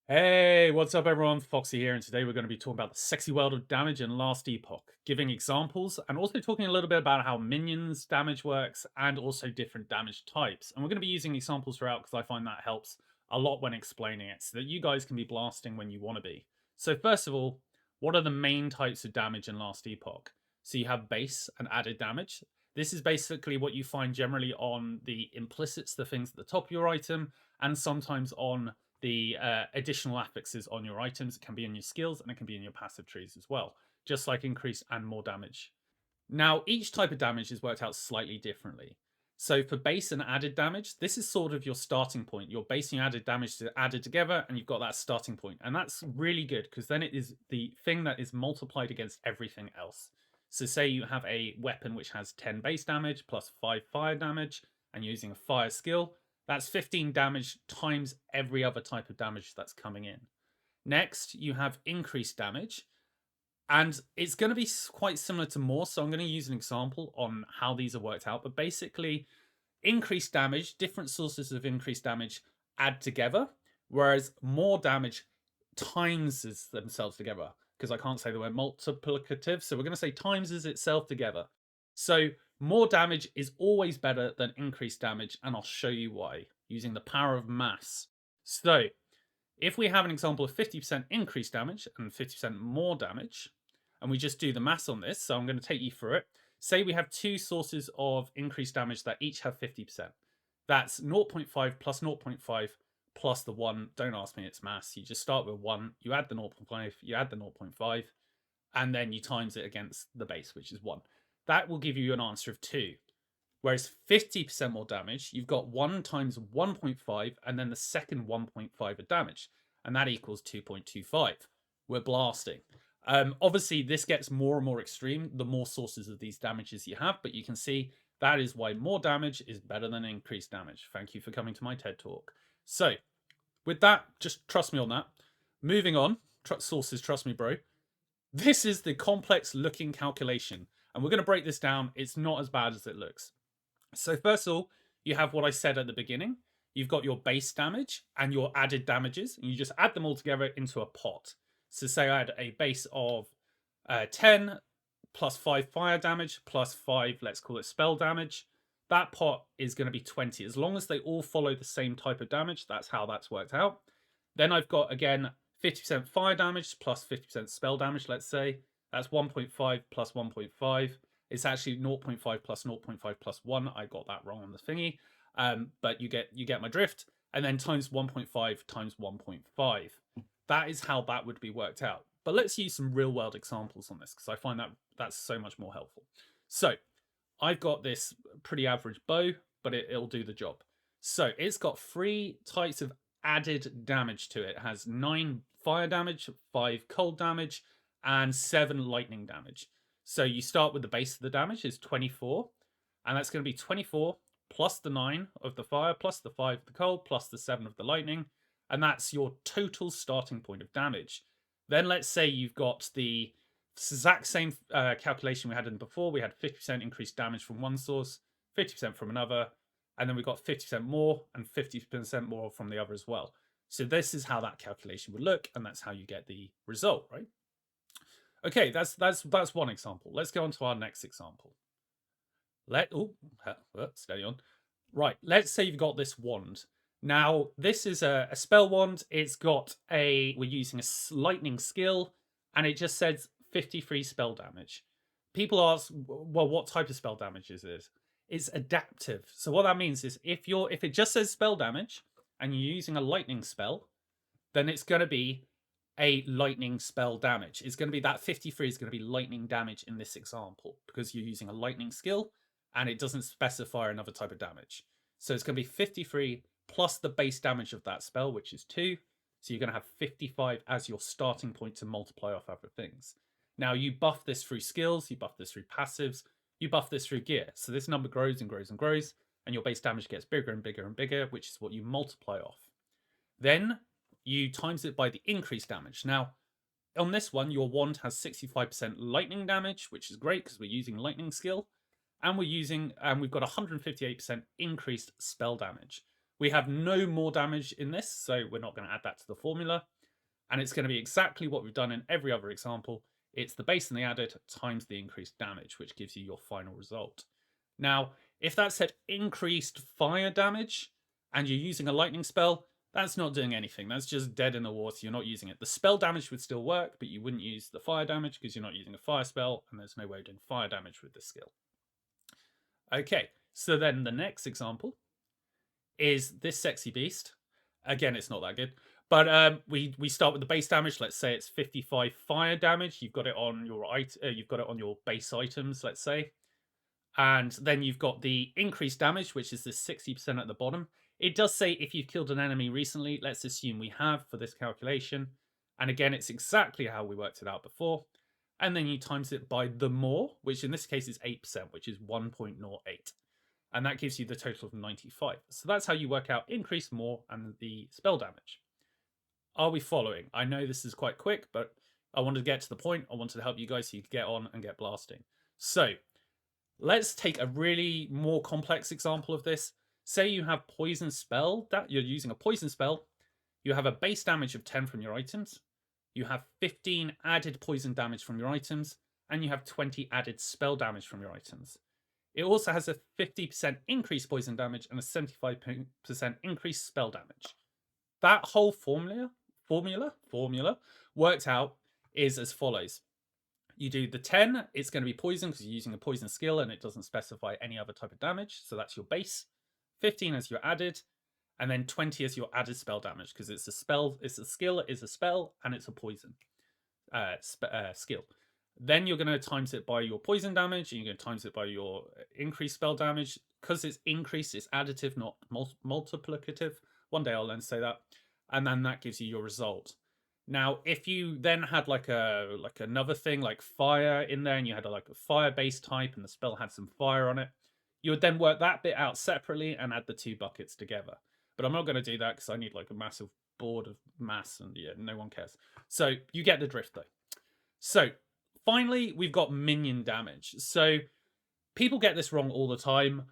Hey, what's up everyone? Foxy here, and today we're going to be talking about the sexy world of damage in Last Epoch, giving examples and also talking a little bit about how minions damage works and also different damage types. And we're going to be using examples throughout because I find that helps a lot when explaining it so that you guys can be blasting when you want to be. So first of all, what are the main types of damage in Last Epoch? So you have base and added damage. This is basically what you find generally on the implicits, the things at the top of your item, and sometimes on the additional affixes on your items. It can be in your skills and it can be in your passive trees as well, just like increased and more damage. Now, each type of damage is worked out slightly differently. So for base and added damage, this is sort of your starting point. Your base and your added damage are added together, and you've got that starting point. And that's really good because then it is the thing that is multiplied against everything else. So say you have a weapon which has 10 base damage plus 5 fire damage, and you're using a fire skill, that's 15 damage times every other type of damage that's coming in. Next, you have increased damage, and it's going to be quite similar to more. So I'm going to use an example on how these are worked out. But basically, increased damage, different sources of increased damage add together, whereas more damage times themselves together. Because I can't say the word multiplicative, so we're going to say times itself together. So more damage is always better than increased damage, and I'll show you why using the power of mass. So if we have an example of 50% increased damage and 50% more damage, and we just do the maths on this, so I'm going to take you through it. Say we have two sources of increased damage that each have 50%. That's 0.5 plus 0.5 plus the 1. Don't ask me, it's maths. You just start with 1, you add the 0.5, you add the 0.5, and then you times it against the base, which is 1. That will give you an answer of 2. Whereas 50% more damage, you've got 1 times 1.5 and then the second 1.5 of damage. And that equals 2.25. We're blasting. Obviously, this gets more and more extreme the more sources of these damages you have, but you can see that is why more damage is better than increased damage. Thank you for coming to my TED Talk. So, with that, just trust me on that. Moving on, sources, trust me, bro. This is the complex looking calculation, and we're going to break this down. It's not as bad as it looks. So first of all, you have what I said at the beginning. You've got your base damage and your added damages, and you just add them all together into a pot. So say I had a base of 10 plus 5 fire damage plus 5, let's call it spell damage. That pot is going to be 20. As long as they all follow the same type of damage, that's how that's worked out. Then I've got, again, 50% fire damage plus 50% spell damage, let's say. That's 1.5 plus 1.5. It's actually 0.5 plus 0.5 plus 1. I got that wrong on the thingy. But you get my drift. And then times 1.5 times 1.5. That is how that would be worked out. But let's use some real world examples on this because I find that that's so much more helpful. So I've got this pretty average bow, but it'll do the job. So it's got 3 types of added damage to it. It has 9 fire damage, 5 cold damage, and 7 lightning damage. So you start with the base of the damage is 24, and that's going to be 24 plus the 9 of the fire, plus the 5 of the cold, plus the 7 of the lightning, and that's your total starting point of damage. Then let's say you've got the exact same calculation we had in before. We had 50% increased damage from one source, 50% from another, and then we got 50% more and 50% more from the other as well. So this is how that calculation would look, and that's how you get the result, right? Okay, that's one example. Let's go on to our next example. Steady on. Right, let's say you've got this wand. Now, this is a spell wand. We're using a lightning skill, and it just says 53 spell damage. People ask, well, what type of spell damage is this? It's adaptive. So what that means is if it just says spell damage and you're using a lightning spell, then it's going to be a lightning spell damage. It's going to be that 53 is going to be lightning damage in this example because you're using a lightning skill and it doesn't specify another type of damage. So it's going to be 53 plus the base damage of that spell, which is 2. So you're going to have 55 as your starting point to multiply off other things. Now you buff this through skills, you buff this through passives, you buff this through gear. So this number grows and grows and grows, and your base damage gets bigger and bigger and bigger, which is what you multiply off. Then you times it by the increased damage. Now, on this one, your wand has 65% lightning damage, which is great because we're using lightning skill, and we've got 158% increased spell damage, We have no more damage in this, so we're not going to add that to the formula. And it's going to be exactly what we've done in every other example. It's the base and the added times the increased damage, which gives you your final result. Now, if that said increased fire damage and you're using a lightning spell, that's not doing anything. That's just dead in the water. You're not using it. The spell damage would still work, but you wouldn't use the fire damage because you're not using a fire spell, and there's no way of doing fire damage with this skill. Okay, so then the next example is this sexy beast. Again, it's not that good. But we start with the base damage. Let's say it's 55 fire damage. You've got it on your base items, let's say. And then you've got the increased damage, which is this 60% at the bottom. It does say if you've killed an enemy recently. Let's assume we have for this calculation. And again, it's exactly how we worked it out before. And then you times it by the more, which in this case is 8%, which is 1.08. And that gives you the total of 95. So that's how you work out increase, more, and the spell damage. Are we following? I know this is quite quick, but I wanted to get to the point. I wanted to help you guys so you could get on and get blasting. So let's take a really more complex example of this. Say you have poison spell, that you're using a poison spell. You have a base damage of 10 from your items. You have 15 added poison damage from your items, and you have 20 added spell damage from your items. It also has a 50% increased poison damage and a 75% increased spell damage. That whole formula worked out is as follows. You do the 10, it's going to be poison because you're using a poison skill and it doesn't specify any other type of damage. So that's your base. 15 as your added, and then 20 as your added spell damage because it's a spell, it's a skill, it's a spell, and it's a poison skill. Then you're going to times it by your poison damage, and you're going to times it by your increased spell damage. Because it's increased, it's additive, not multiplicative. One day I'll learn to say that. And then that gives you your result. Now, if you then had like another thing like fire in there, and you had like a fire-based type, and the spell had some fire on it, you would then work that bit out separately and add the two buckets together. But I'm not going to do that because I need like a massive board of mass, and yeah, no one cares. So you get the drift though. So finally, we've got minion damage. So people get this wrong all the time.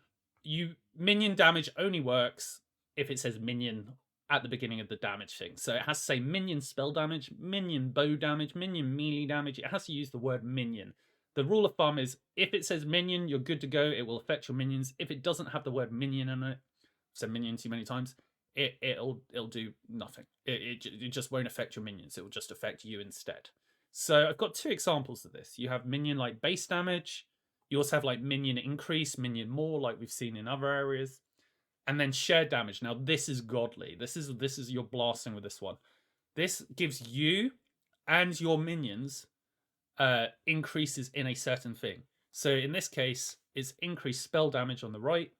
Minion damage only works if it says minion at the beginning of the damage thing. So it has to say minion spell damage, minion bow damage, minion melee damage. It has to use the word minion. The rule of thumb is if it says minion, you're good to go. It will affect your minions. If it doesn't have the word minion in it, I've said minion too many times, it'll do nothing. It just won't affect your minions. It will just affect you instead. So I've got two examples of this. You have minion like base damage. You also have like minion increase, minion more, like we've seen in other areas. And then shared damage. Now this is godly. This is you're blasting with this one. This gives you and your minions increases in a certain thing. So in this case, it's increased spell damage on the right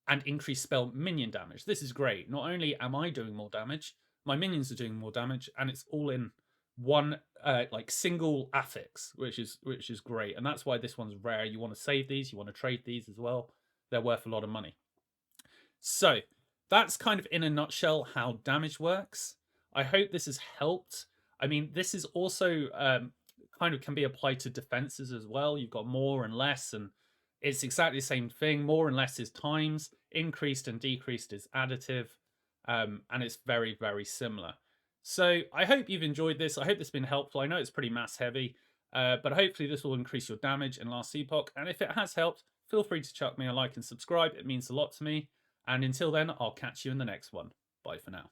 and increased spell minion damage. This is great. Not only am I doing more damage, my minions are doing more damage, and it's all in one like single affix, which is great. And that's why this one's rare. You want to save these, you want to trade these as well. They're worth a lot of money. So that's kind of in a nutshell how damage works. I hope this has helped. I mean, this is also kind of can be applied to defenses as well. You've got more and less, and it's exactly the same thing. More and less is times, increased and decreased is additive, and it's very, very similar. So I hope you've enjoyed this. I hope this has been helpful. I know it's pretty mass heavy, but hopefully this will increase your damage in Last Epoch. And if it has helped, feel free to chuck me a like and subscribe. It means a lot to me. And until then, I'll catch you in the next one. Bye for now.